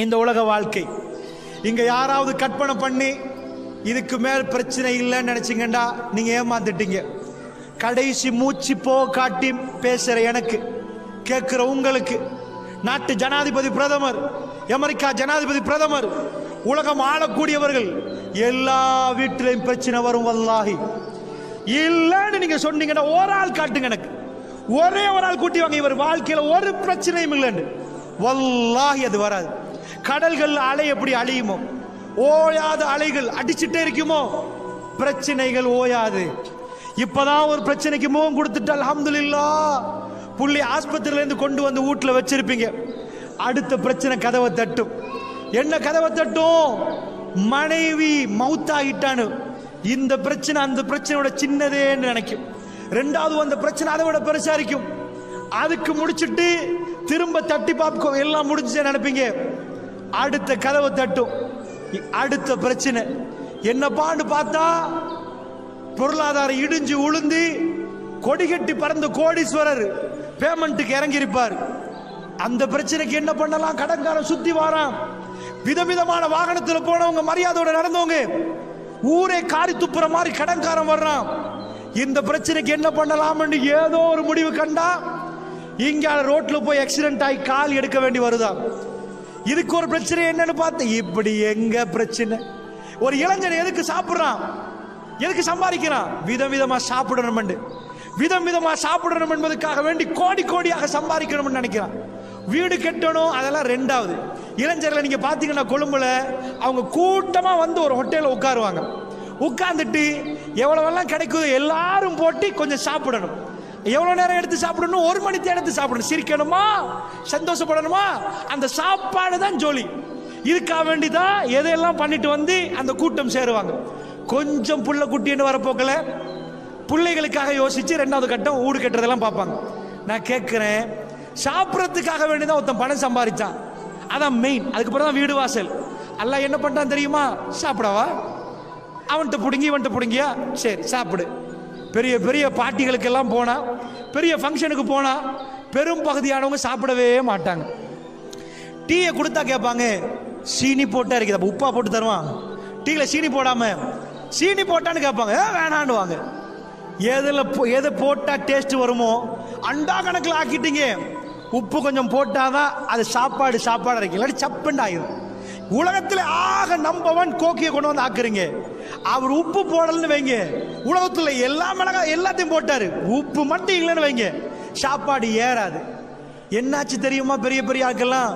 இந்த உலக வாழ்க்கை. இங்க யாராவது கற்பனை பண்ணி இதுக்கு மேல் பிரச்சனை இல்லைன்னு நினைச்சிங்கண்டா நீங்க ஏமாந்துட்டீங்க. கடைசி மூச்சு போ காட்டி பேசுற எனக்கு, கேட்கிற உங்களுக்கு, நாட்டு ஜனாதிபதி பிரதமர், அமெரிக்கா ஜனாதிபதி பிரதமர், உலகம் ஆளக்கூடியவர்கள் எல்லா வீட்டிலையும் பிரச்சனை வரும். வல்லாஹி இல்லன்னு நீங்க சொன்னீங்கன்னா ஒரு ஆள் காட்டுங்க எனக்கு, ஒரே ஒரு ஆள் கூட்டி வாங்க இவர் வாழ்க்கையில ஒரு பிரச்சனையும் இல்லைன்னு. வல்லாஹி அது வராது. கடல்கள் அலை எப்படி அழியுமோ, ஓயாத அலைகள் அடிச்சுட்டே இருக்குமோ, பிரச்சனைகள் ஓயாது. இப்பதான் ஒரு பிரச்சனைக்கு முகம் கொடுத்துட்டு அல்ஹம்துலில்லாஹ் புள்ளி ஆஸ்பத்திரியில இருந்து கொண்டு வந்து வீட்டுல வச்சிருப்பீங்க. அடுத்த பிரச்சனை கதவை தட்டும். என்ன கதவை தட்டும்? மனைவி மௌத்தாகிட்டானு. இந்த பிரச்சனை அந்த பிரச்சனையோட சின்னதேன்னு நினைக்கும். ரெண்டாவது அந்த பிரச்சனை அதை விட பெருசா இருக்கும். அதுக்கு முடிச்சுட்டு திரும்ப தட்டி பாப்போ எல்லாம் முடிஞ்சு நினைப்பீங்க. அடுத்த கதவை தட்டும். அடுத்த பிரச்சனை என்னப்பான்னு பார்த்தா பொருளாதாரம் இடிஞ்சு உளுந்து கொடிகட்டி பறந்த கோடீஸ்வரர் பேமெண்ட்டுக்கு இறங்கி இருப்பார். அந்த பிரச்சனைக்கு என்ன பண்ணலாம்? கடன்காரன் சுத்தி வாரான். விதவிதமான வாகனத்தில் போனவங்க, மரியாதையோட நடந்தவங்க, ஊரே காரி துப்புற மாதிரி கடன்காரன் வர்றான். இந்த பிரச்சனைக்கு என்ன பண்ணலாம்னு ஏதோ ஒரு முடிவு கண்டா இங்க ரோட்ல போய் ஆக்சிடென்ட் ஆகி கால் எடுக்க வேண்டி வருதா. இதுக்கு ஒரு பிரச்சனை என்னன்னு பார்த்து இப்படி எங்க பிரச்சனை? ஒரு இளைஞன் எதுக்கு சாப்பிடுறான், எதுக்கு சம்பாதிக்கிறான்? விதவிதமா சாப்பிடணும், விதம் விதமா சாப்பிடணும் என்பதற்காக வேண்டி கோடி கோடியாக சம்பாதிக்கணும்னு நினைக்கிறான். வீடு கட்டணும், அதெல்லாம் ரெண்டாவது. இளைஞர்களை நீங்க பாத்தீங்கன்னா கொழும்புல அவங்க கூட்டமா வந்து ஒரு ஹோட்டல்ல உட்காருவாங்க. உட்கார்ந்துட்டு எவ்வளவெல்லாம் கிடைக்குது எல்லாரும் போட்டி கொஞ்சம் சாப்பிடணும். எவ்வளவு நேரம் எடுத்து சாப்பிடணும்? 1 மணி எடுத்து சாப்பிடணும். சிரிக்கணுமா, சந்தோஷப்படணுமா, அந்த சாப்பாடு தான் ஜோலி. இதுக்காக வேண்டிதான் எதையெல்லாம் பண்ணிட்டு வந்து அந்த கூட்டம் சேருவாங்க. கொஞ்சம் புள்ள குட்டின்னு வரப்போக்கல பிள்ளைகளுக்காக யோசிச்சு ரெண்டாவது கட்டம் ஊடு கட்டுறதெல்லாம் பார்ப்பாங்க. நான் கேட்கிறேன், சாப்பிட்றதுக்காக வேண்டிதான் ஒருத்தன் பணம் சம்பாதிச்சான், அதான் மெயின். அதுக்கப்புறம் தான் வீடு வாசல். அல்லாஹ் என்ன பண்ணிட்டான் தெரியுமா? சாப்பிடவா, அவன்கிட்ட பிடுங்கி இவன்கிட்ட பிடுங்கியா, சரி சாப்பிடு. பெரிய பெரிய பார்ட்டிகளுக்கு எல்லாம் போனா, பெரிய ஃபங்க்ஷனுக்கு போனா பெரும் பகுதியானவங்க சாப்பிடவே மாட்டாங்க. டீயை கொடுத்தா கேட்பாங்க, சீனி போட்டா இருக்குது, உப்பா போட்டு தருவான். டீல சீனி போடாம சீனி போட்டான்னு கேட்பாங்க, வேணாண்டுவாங்க. எதை போட்டா டேஸ்ட் வருமோ அண்டா கணக்கில் ஆக்கிட்டீங்க. உப்பு கொஞ்சம் போட்டாதான் அது சாப்பாடு இருக்கு, இல்லாட்டி சப்புண்டு ஆகிடும். உலகத்தில் ஆக நம்பவன் கோக்கியை கொண்டு வந்து ஆக்குறீங்க. அவர் உப்பு போடலன்னு வைங்க, உலகத்துல எல்லா மிளகா எல்லாத்தையும் போட்டாரு, உப்பு மட்டும் இல்லைன்னு வைங்க, சாப்பாடு ஏறாது. என்னாச்சு தெரியுமா? பெரிய பெரிய ஆட்கள்லாம்